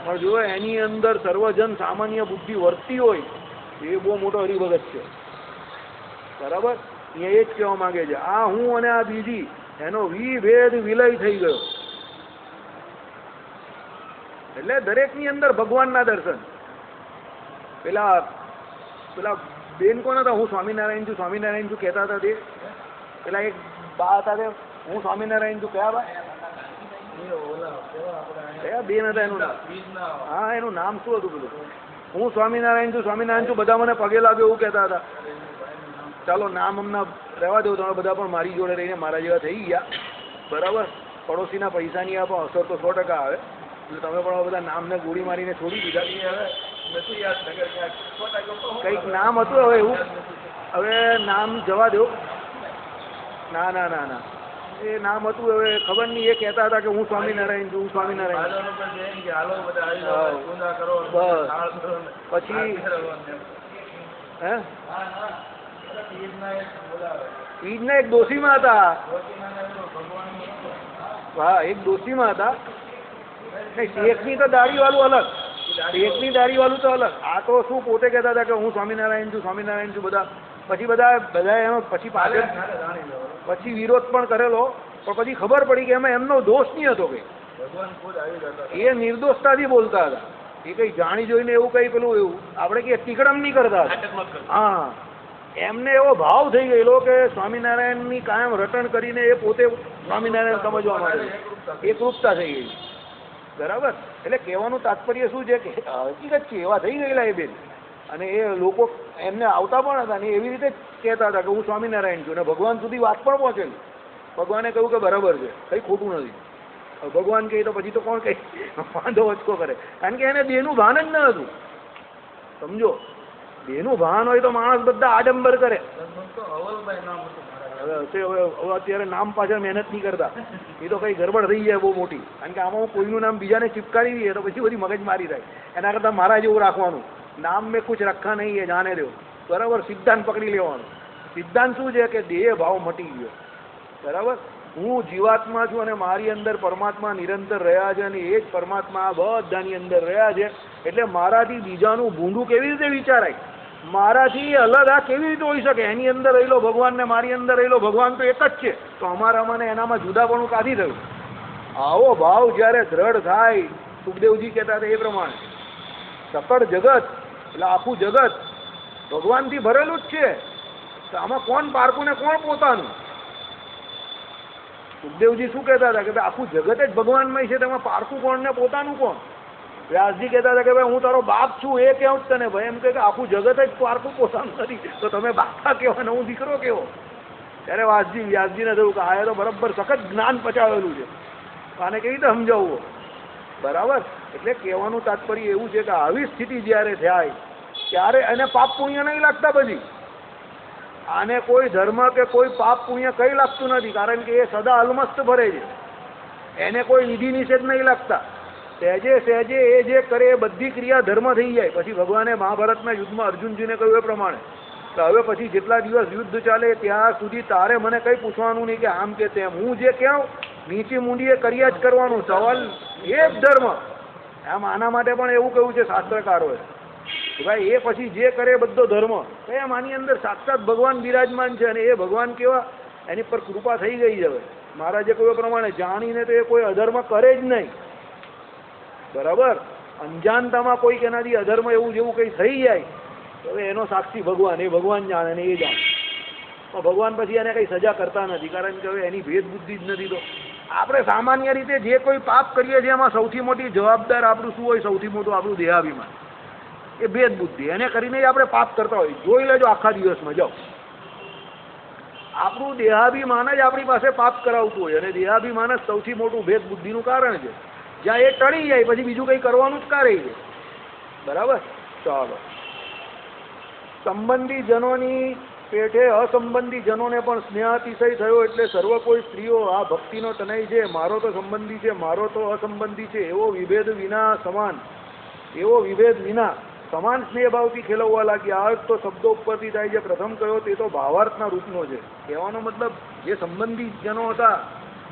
પણ જો એની અંદર સર્વજન સામાન્ય બુદ્ધિ વર્તી હોય, એ બહુ મોટો હરિભગત છે. બરાબર. અહીંયા એ જ કહેવા માંગે છે, આ હું અને આ બીજી એનો વિભેદ વિલય થઈ ગયો. એટલે દરેકની અંદર ભગવાનના દર્શન. પેલા બેન કોણ હતા, હું સ્વામિનારાયણ છું સ્વામિનારાયણ છું કહેતા હતા તે પેલા એક બા હતા તે, હું સ્વામિનારાયણ છું કયા બા કયા બેન હતા એનું નામ? હા, એનું નામ શું હતું પેલું? હું સ્વામિનારાયણ છું બધા મને પગે લાગ્યો એવું કહેતા હતા. ચાલો નામ હમણાં રહેવા દઉં, તમે બધા પણ મારી જોડે રહીને મારા જેવા થઈ ગયા. બરાબર. પડોશીના પૈસાની આ પણ અસર તો 100% આવે. એટલે તમે પણ બધા નામને ગોળી મારીને છોડી દીધા. કંઈક નામ હતું, હવે એવું હવે નામ જવા દો. ના ના ના ના, એ નામ હતું, હવે ખબર નહીં. એ કહેતા હતા કે હું સ્વામિનારાયણ છું સ્વામિનારાયણ. પછી હે ઈજના એક દોશીમાં હતા. હા, એક દોશીમાં હતા. નહીં, શેખની તો દાઢી વાળું અલગ, શેખની દાઢી વાળું તો અલગ. આ તો શું પોતે કહેતા હતા કે હું સ્વામિનારાયણ છું બધા. પછી બધા એનો પછી પાછળ પછી વિરોધ પણ કરેલો, પણ પછી ખબર પડી કે એમાં એમનો દોષ નહીં હતો કઈ. એ નિર્દોષતાથી બોલતા હતા. એ કઈ જાણી જોઈને એવું કઈ પેલું એવું આપણે કે ટીકડમ નહીં કરતા. હા, એમને એવો ભાવ થઈ ગયેલો કે સ્વામિનારાયણની કાયમ રટણ કરીને એ પોતે સ્વામિનારાયણ સમજવા માંડે, એકરૂપતા થઈ ગઈ. બરાબર. એટલે કહેવાનું તાત્પર્ય શું છે કે હકીકત છે, એવા થઈ ગયેલા એ બેન. અને એ લોકો એમને આવતા પણ હતા ને એવી રીતે જ કહેતા હતા કે હું સ્વામિનારાયણ છું. અને ભગવાન સુધી વાત પણ પહોંચેલી. ભગવાને કહ્યું કે બરાબર છે, કંઈ ખોટું નથી. ભગવાન કહે તો પછી તો કોણ કહે, વાંધો વચકો કરે. કારણ કે એને દેહનું ભાન જ ન હતું. સમજો, દેહનું ભાન હોય તો માણસ બધા આડંબર કરે. હવે અત્યારે નામ પાછળ મહેનત નહીં કરતા. એ તો કઈ ગરબડ થઈ જાય બહુ મોટી. કારણ કે આમાં કોઈનું નામ બીજાને ચિપકારી દઈએ તો પછી બધી મગજમારી થાય. એના કરતાં મારા જેવું રાખવાનું, નામ મેં કુછ રખા નહીં એ જાણે દો. બરાબર. સિદ્ધાંત પકડી લેવાનું. સિદ્ધાંત શું છે કે દેહ ભાવ મટી ગયો. બરાબર. હું જીવાત્મા છું અને મારી અંદર પરમાત્મા નિરંતર રહ્યા છે, અને એ જ પરમાત્મા બધાની અંદર રહ્યા છે. એટલે મારાથી બીજાનું ભૂંડું કેવી રીતે વિચારાય, મારાથી અલગ આ કેવી રીતે હોઈ શકે? એની અંદર રહેલો ભગવાન ને મારી અંદર રહેલો ભગવાન તો એક જ છે, તો અમારામાં ને એનામાં જુદાપણું કાઢી થયું. આવો ભાવ જ્યારે દ્રઢ થાય, સુખદેવજી કહેતા હતા એ પ્રમાણે, સકળ જગત એટલે આખું જગત ભગવાનથી ભરેલું જ છે. તો આમાં કોણ પારકું ને કોણ પોતાનું? સુખદેવજી શું કહેતા હતા કે ભાઈ આખું જગત જ ભગવાનમય છે, તેમાં પારકું કોણ ને પોતાનું કોણ? વ્યાસજી કહેતા હતા કે ભાઈ હું તારો બાપ છું એ કેવું જ તને. ભાઈ એમ કે આખું જગત જ પારકું પોતાનું નથી, તો તમે બાપા કેવો ને હું દીકરો કેવો? ત્યારે વ્યાસજીને થયું કે આ તો બરાબર સખત જ્ઞાન પચાવેલું છે, આને કેવી રીતે સમજાવવું? બરાબર. એટલે કહેવાનું તાત્પર્ય એવું છે કે આવી સ્થિતિ જ્યારે થાય ત્યારે એને પાપ પુણ્ય નહીં લાગતા. પછી આને કોઈ ધર્મ કે કોઈ પાપ પુણ્ય કંઈ લાગતું નથી, કારણ કે એ સદા અલમસ્ત ભરે છે. એને કોઈ વિધિ નિષેધ નહીં લાગતા. સહેજે સહેજે એ જે કરે એ બધી ક્રિયા ધર્મ થઈ જાય. પછી ભગવાને મહાભારતના યુદ્ધમાં અર્જુનજીને કહ્યું એ પ્રમાણે કે હવે પછી જેટલા દિવસ યુદ્ધ ચાલે ત્યાં સુધી તારે મને કંઈ પૂછવાનું નહીં કે આમ કે તેમ. હું જે કહું નીચી મૂંડીએ કર્યા જ કરવાનું. સવાલ એ જ ધર્મ. આમ આના માટે પણ એવું કહ્યું છે શાસ્ત્રકારોએ કે ભાઈ એ પછી જે કરે બધો ધર્મ. એમ આની અંદર સાક્ષાત ભગવાન બિરાજમાન છે, અને એ ભગવાન કેવા એની પર કૃપા થઈ ગઈ છે. હવે મહારાજે કહ્યું પ્રમાણે જાણીને તો એ કોઈ અધર્મ કરે જ નહીં. બરાબર. અંજાનતામાં કોઈક એનાથી અધર્મ એવું જેવું કંઈ થઈ જાય તો હવે એનો સાક્ષી ભગવાન, એ ભગવાન જાણે ને એ જાણે. પણ ભગવાન પછી એને કંઈ સજા કરતા નથી, કારણ કે હવે એની ભેદ બુદ્ધિ જ નથી. તો આપણે સામાન્ય રીતે જે કોઈ પાપ કરીએ છીએ એમાં સૌથી મોટી જવાબદાર આપણું શું હોય? સૌથી મોટું આપણું દેહાભિમાન, એ ભેદ બુદ્ધિ. એને કરીને જ આપણે પાપ કરતા હોય. જોઈ લેજો આખા દિવસમાં જાઓ, આપણું દેહાભિમાન જ આપણી પાસે પાપ કરાવતું હોય, અને દેહાભિમાન જ સૌથી મોટું ભેદ બુદ્ધિનું કારણ છે. જ્યાં એ ટળી જાય પછી બીજું કંઈ કરવાનું જ કાંઈ રહી જાય. બરાબર. ચાલો, સંબંધી જનોની પેઠે અસંબંધી જનોને પણ સ્નેહાતિશય થયો, એટલે સર્વ કોઈ સ્ત્રીઓ આ ભક્તિનો તનય છે, મારો તો સંબંધી છે, મારો તો અસંબંધી છે, એવો વિભેદ વિના સમાન સ્નેહભાવથી ખેલવવા લાગ્યા. આ તો શબ્દો ઉપરથી થાય છે. પ્રથમ કયો તે તો ભાવાર્થના રૂપનો છે. કહેવાનો મતલબ જે સંબંધી જનો હતા,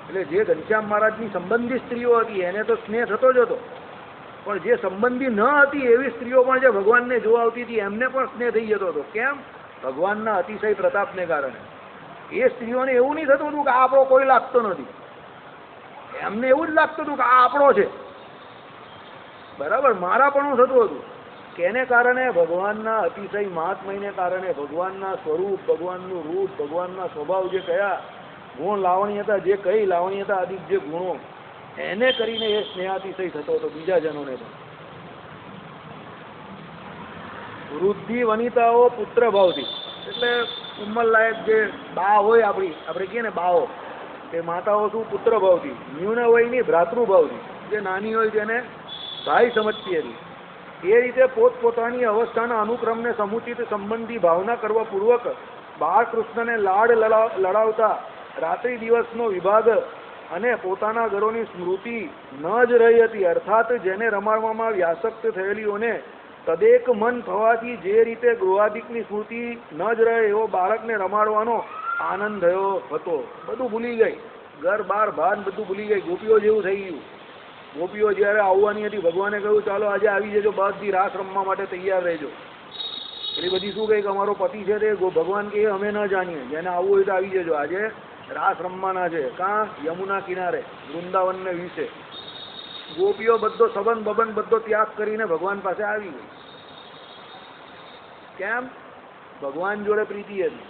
એટલે જે ઘનશ્યામ મહારાજની સંબંધી સ્ત્રીઓ હતી એને તો સ્નેહ થતો જ હતો, પણ જે સંબંધી ન હતી એવી સ્ત્રીઓ પણ જે ભગવાનને જોવા આવતી હતી એમને પણ સ્નેહ થઈ જતો હતો. કેમ? ભગવાનના અતિશય પ્રતાપને કારણે. એ સ્ત્રીઓને એવું નહીં થતું હતું કે આ આપણો કોઈ લાગતો નથી, એમને એવું જ લાગતું હતું કે આ આપણો છે, બરાબર, મારા પણ થતું હતું. કેને કારણે? ભગવાનના અતિશય મહાત્મયને કારણે. ભગવાનના સ્વરૂપ, ભગવાનનું રૂપ, ભગવાનના સ્વભાવ, જે કયા ગુણ લાવણ્યતા, જે કઈ લાવણ્યતા આદિ જે ગુણો, એને કરીને એ સ્નેહાતિશય થતો હતો બીજા જનોને પણ. વૃદ્ધિ વનિતાઓ પુત્ર ભાવથી, એટલે ઉંમરલાયક જે બા હોય આપણી, આપણે કહીએ ને બાઓ, તે માતાઓ શું? પુત્ર ભાવથી. ન્યૂન વયની ભ્રાતૃભાવથી, જે નાની હોય તેને ભાઈ સમજતી હતી. એ રીતે પોતપોતાની અવસ્થાના અનુક્રમને સમુચિત સંબંધી ભાવના કરવા પૂર્વક બાળકૃષ્ણને લાડ લડાવતા રાત્રિ દિવસનો વિભાગ અને પોતાના ઘરોની સ્મૃતિ ન જ રહી હતી. અર્થાત જેને રમાડવામાં વ્યાસક્ત થયેલીઓને તદેક મન થવાથી જે રીતે ગૃહાદિકની સ્મૃતિ ન જ રહે એવો બાળકને રમાડવાનો આનંદ થયો હતો. બધું ભૂલી ગઈ, ઘર બાર ભાન બધું ભૂલી ગઈ, ગોપીઓ જેવું થઈ ગયું. ગોપીઓ જ્યારે આવવાની હતી, ભગવાને કહ્યું ચાલો આજે આવી જજો, બધી રાસ રમવા માટે તૈયાર રહેજો. એટલે બધી શું કહે કે અમારો પતિ છે તે ભગવાન કહે અમે ન જાણીએ, જેને આવવું હોય તો આવી જજો, આજે રાસ રમવાના છે. કાં? યમુના કિનારે, વૃંદાવનને વિશે. ગોપીઓ બધો સંબંધ બબંધ બધો ત્યાગ કરીને ભગવાન પાસે આવી ગઈ. કેમ? ભગવાન જોડે પ્રીતિ હતી.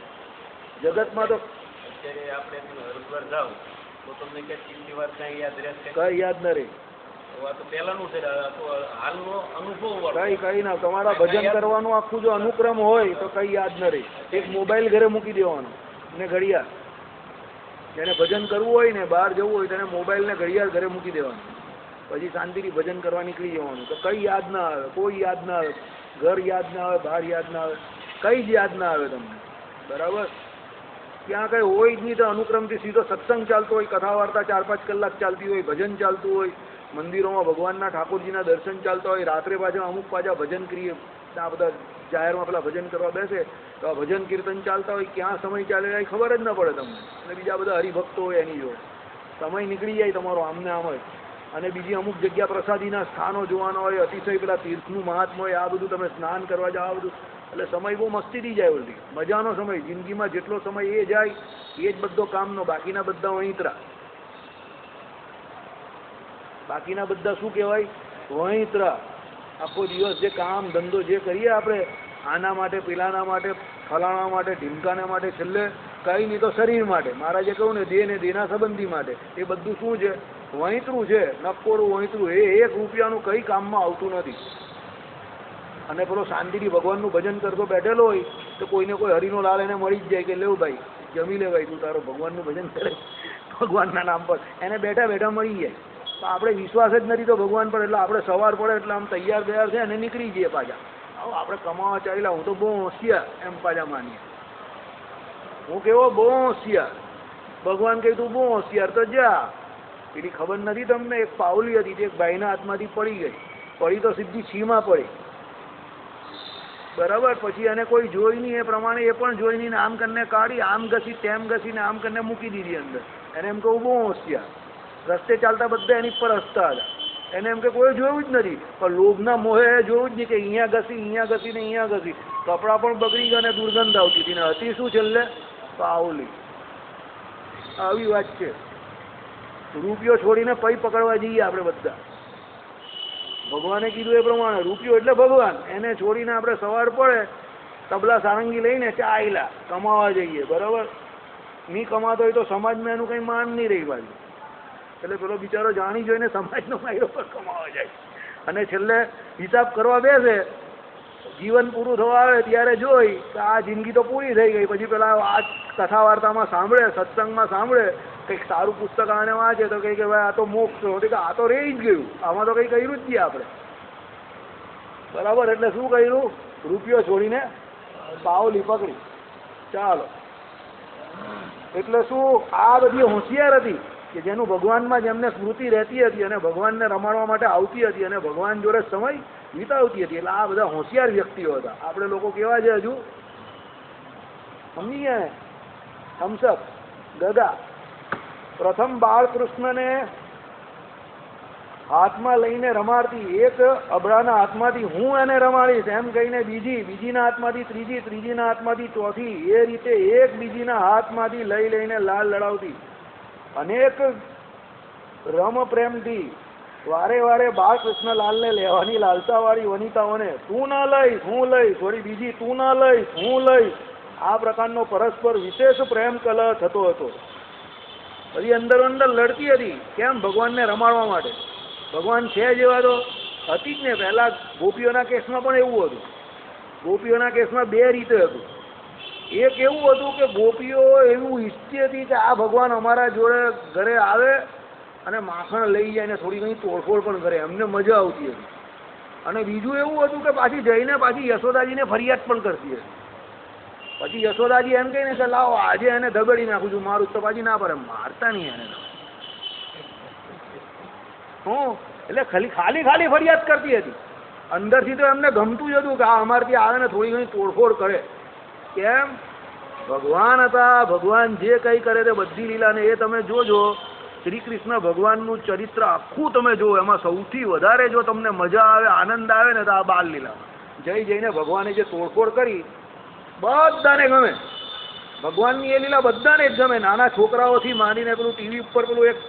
જગતમાં તો કઈ યાદ ન રહે, કઈ ના. તમારા ભજન કરવાનું આખું જો અનુક્રમ હોય તો કઈ યાદ ન રહે. એક મોબાઈલ ઘરે મૂકી દેવાનો ને ઘડિયાળ, જેને ભજન કરવું હોય ને બહાર જવું હોય તેને મોબાઈલ ને ઘડિયાળ ઘરે મૂકી દેવાનું, પછી શાંતિથી ભજન કરવા નીકળી જવાનું. તો કઈ યાદ ના આવે, કોઈ યાદ ના આવે, ઘર યાદ ના આવે, બહાર યાદ ના આવે, કઈ જ યાદ ના આવે તમને, બરાબર. ત્યાં કઈ હોય જ નહીં. તો અનુક્રમથી સીધો સત્સંગ ચાલતો હોય, કથા વાર્તા 4-5 કલાક ચાલતી હોય, ભજન ચાલતું હોય, મંદિરોમાં ભગવાનના ઠાકોરજીના દર્શન ચાલતા હોય, રાત્રે પાછા અમુક પાછા ભજન કરીએ, આ બધા જાહેરમાં પેલા ભજન કરવા બેસે તો આ ભજન કીર્તન ચાલતા હોય, ક્યાં સમય ચાલે જાય ખબર જ ન પડે તમને. અને બીજા બધા હરિભક્તો હોય એની જોડે, સમય નીકળી જાય તમારો આમને આમ જ. અને બીજી અમુક જગ્યા પ્રસાદીના સ્થાનો જોવાના હોય, અતિશય પેલા તીર્થનું મહાત્મ હોય, આ બધું તમે સ્નાન કરવા જાઓ, આ બધું, એટલે સમય બહુ મસ્તીથી જાય. ઓલથી મજાનો સમય, જિંદગીમાં જેટલો સમય એ જાય એ જ બધો કામનો, બાકીના બધા વહીતરા. બાકીના બધા શું કહેવાય? વહીતરા. આખો દિવસ જે કામ ધંધો જે કરીએ આપણે આના માટે, પેલાના માટે, ફલાણા માટે, ઢીમકાના માટે, છેલ્લે કંઈ નહીં તો શરીર માટે. મહારાજે કહ્યું ને દેહ ને દેના સંબંધી માટે. એ બધું શું છે? વહીતરું છે, નક્કોરું વહીતરું. એ 1 રૂપિયાનું કંઈ કામમાં આવતું નથી. અને પેલો શાંતિથી ભગવાનનું ભજન કરતો બેઠેલો હોય તો કોઈને કોઈ હરિનો લાલ એને મળી જ જાય કે લેવું ભાઈ જમી લે ભાઈ, તું તારો ભગવાનનું ભજન કરે ભગવાનના નામ પર, એને બેઠા બેઠા મળી જાય. તો આપણે વિશ્વાસ જ નથી તો ભગવાન પર, એટલે આપણે સવાર પડે એટલે આમ તૈયાર તૈયાર છે અને નીકળી જઈએ પાછા. આવો આપણે કમાવા ચાલ્યા, હું તો બહુ હોશિયાર એમ પાછા માનીએ. હું કેવો બહુ હોશિયાર, ભગવાન કહે તું બહુ હોશિયાર તો જા. પેલી ખબર નથી તમને, એક પાવલી હતી તે એક ભાઈના હાથમાંથી પડી ગઈ, પડી તો સીધી છીમાં પડી, બરાબર. પછી એને કોઈ જોઈ નહીં, એ પ્રમાણે એ પણ જોઈ નહીં, આમ કરીને કાઢી, આમ ઘસી તેમ ઘસીને આમ કરીને મૂકી દીધી અંદર. એને એમ કહું બહુ હોશિયાર. રસ્તે ચાલતા બધા એની પર હસતા હતા. એને એમ કે કોઈ જોયું જ નથી, પણ લોભના મોહે જોયું જ નહીં કે અહીંયા ઘસી ને અહીંયા ઘસી, કપડાં પણ બગડી ગયા ને દુર્ગંધ આવતી હતી. ને હતી શું છેલ્લે? પાવલી. આવી વાત છે. રૂપિયો છોડીને પૈ પકડવા જઈએ આપણે બધા. ભગવાને કીધું એ પ્રમાણે રૂપિયો એટલે ભગવાન, એને છોડીને આપણે સવાર પડે તબલા સારંગી લઈને ચાલ્યા કમાવા જઈએ, બરાબર. નહીં કમાતો હોય તો સમાજમાં એનું કંઈ માન નહીં રહી બાજુ. એટલે પેલો બિચારો જાણી જોઈને સમાજનો માયરો પર કમાવા જાય, અને છેલ્લે હિસાબ કરવા બેસે, જીવન પૂરું થવા આવે ત્યારે જોઈ કે આ જિંદગી તો પૂરી થઈ ગઈ. પછી પેલા આ કથા વાર્તામાં સાંભળે, સત્સંગમાં સાંભળે, કંઈક સારું પુસ્તક આને વાંચે તો કહે કે ભાઈ આ તો મોક્ષ, આ તો રહી જ ગયું, આમાં તો કંઈ કર્યું જ નહીં આપણે, બરાબર. એટલે શું કર્યું? રૂપિયો છોડીને પાવલી પકડી. ચાલો, એટલે શું આ બધી હોશિયાર હતી કે જેનું ભગવાનમાં જેમને સ્મૃતિ રહેતી હતી અને ભગવાનને રમાડવા માટે આવતી હતી અને ભગવાન જોડે સમય વિતાવતી હતી. એટલે આ બધા હોશિયાર વ્યક્તિઓ હતા. આપણે લોકો કેવા છે હજુ સમજી ગયા ને? થમ્સઅપ ગદા પ્રથમ બાળકૃષ્ણને હાથમાં લઈને રમાડતી, એક અબળાના હાથમાંથી હું એને રમાડીશ એમ કહીને બીજીના હાથમાંથી ત્રીજીના હાથમાંથી ચોથી, એ રીતે એક બીજીના હાથમાંથી લઈને લાલ લડાવતી. અનેક રમ પ્રેમથી વારે વારે બાળકૃષ્ણલાલને લેવાની લાલસાવાળી વનિતાઓને તું ના લઈશ હું લઈશ, વળી બીજી તું ના લઈશ હું લઈશ, આ પ્રકારનો પરસ્પર વિશેષ પ્રેમ કલહ થતો હતો. બધી અંદરો અંદર લડતી હતી. કેમ? ભગવાનને રમાડવા માટે. ભગવાન છે જેવા તો હતી જ ને. પહેલા ગોપીઓના કેસમાં પણ એવું હતું. ગોપીઓના કેસમાં બે રીતે હતું. એક એવું હતું કે ગોપીઓ એવું ઈચ્છતી હતી કે આ ભગવાન અમારા જોડે ઘરે આવે અને માખણ લઈ જાય ને થોડી ઘણી તોડફોડ પણ કરે, એમને મજા આવતી હતી. અને બીજું એવું હતું કે પાછી જઈને પાછી યશોદાજીને ફરિયાદ પણ કરતી હતી. પછી યશોદાજી એમ કહીને કે લાવો આજે એને દબેડી નાખું છું, મારું તો પાછી ના પડે. મારતા નહીં એને. હું એટલે ખાલી ફરિયાદ કરતી હતી. અંદરથી તો એમને ગમતું જ હતું કે આ અમારથી આવે ને થોડી ઘણી તોડફોડ કરે. કેમ? ભગવાન હતા. ભગવાન જે કંઈ કરે તે બધી લીલાને એ તમે જોજો. શ્રી કૃષ્ણ ભગવાનનું ચરિત્ર આખું તમે જુઓ, એમાં સૌથી વધારે જો તમને મજા આવે આનંદ આવે ને તો આ બાલ લીલા જઈને ભગવાને જે તોડફોડ કરી બધાને ગમે. ભગવાનની એ લીલા બધાને જ ગમે. નાના છોકરાઓથી માંડીને પેલું ટીવી ઉપર પેલું એક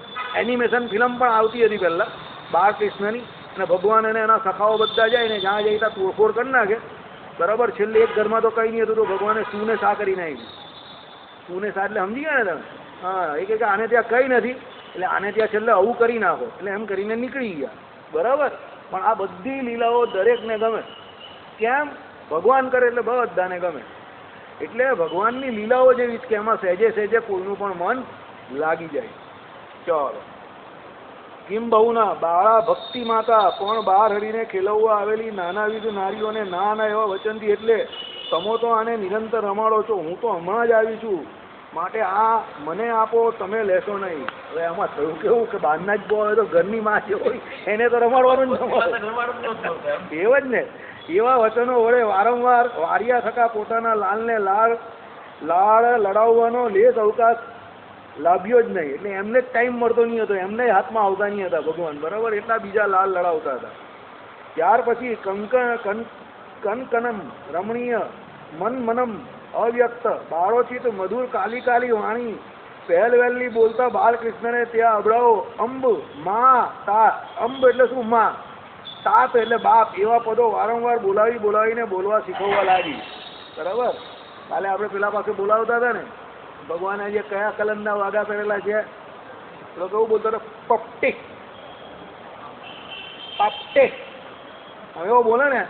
એનિમેશન ફિલ્મ પણ આવતી હતી પહેલાં બાળકૃષ્ણની, અને ભગવાન અને એના સખાઓ બધા જાય ને જ્યાં જઈ ત્યાં તોડફોડ કરી નાખે. બરાબર. છેલ્લે એક ઘરમાં તો કંઈ નહીં હતું તો ભગવાને સૂને સા કરી નાખી. સૂને સા એટલે સમજી ગયા ને તમે? હા. એ કે આને ત્યાં કંઈ નથી એટલે આને ત્યાં છેલ્લે આવું કરી નાખો એટલે એમ કરીને નીકળી ગયા. બરાબર. પણ આ બધી લીલાઓ દરેકને ગમે. કેમ? ભગવાન કરે એટલે બધાને ગમે. એટલે ભગવાનની લીલાઓ જેવી કે એમાં સહેજે સહેજે કોઈનું પણ મન લાગી જાય. ચાલો. કિમ બહુના બાળા ભક્તિ માતા પણ બહાર હરીને ખેલવવા આવેલી નાનાવિધ નારીઓને ના એવા વચનથી, એટલે તમે તો આને નિરંતર રમાડો છો, હું તો હમણાં જ આવી છું, માટે આ મને આપો, તમે લેશો નહીં. હવે આમાં થયું કેવું કે બહારના જ બહુ હોય તો ઘરની માં જે હોય એને તો રમાડવાનું જ એવ જ ને. એવા વચનો વડે વારંવાર વારિયા થકા પોતાના લાલને લાડ લડાવવાનો લેસ અવકાશ લાભ્યો જ નહીં. એટલે એમને જ ટાઈમ મળતો નહીં હતો, એમને હાથમાં આવતા નહીં હતા ભગવાન. બરાબર. એટલા બીજા લાલ લડાવતા હતા. ત્યાર પછી કનકનમ રમણીય મનમ અવ્યક્ત બાળોચિત મધુર કાલી વાણી પહેલવેલની બોલતા બાલકૃષ્ણને ત્યાં અબડાવો અંબ મા તાત. અંબ એટલે શું? મા. તાત એટલે બાપ. એવા પદો વારંવાર બોલાવીને બોલવા શીખવવા લાગી. બરાબર. કાલે આપણે પેલા પાસે બોલાવતા હતા ને, ભગવાને જે કયા કલરના વાઘા કરેલા છે તો કેવું બોલતો હતો? પપટે પપટે. હવે એવો બોલે ને,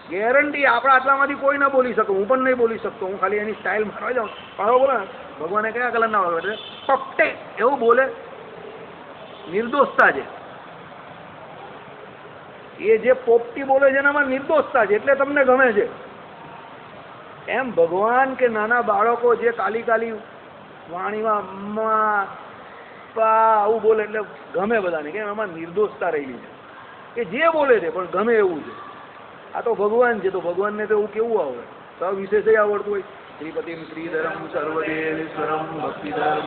ગેરંટી આપણા આટલામાંથી કોઈ ના બોલી શકે. હું પણ નહીં બોલી શકતો, હું ખાલી એની સ્ટાઇલ મારવા જાઉં. પણ હવે બોલે ને, ભગવાને કયા કલરના વાઘા કરે? પપટે. એવું બોલે. નિર્દોષતા છે એ. જે પોપટી બોલે છે એનામાં નિર્દોષતા છે, એટલે તમને ગમે છે. એમ ભગવાન કે નાના બાળકો જે કાલી વાણીમાં અમ્મા પા આવું બોલે એટલે ગમે બધાને. કેમ? એમાં નિર્દોષતા રહેલી છે. કે જે બોલે છે પણ ગમે એવું છે. આ તો ભગવાન છે, તો ભગવાનને તો એવું કેવું આવડે? તો વિશેષ આવડતું હોય. શ્રીપતિમ શ્રીધરમ સર્વદેવેશ્વરમ ભક્તિધરમ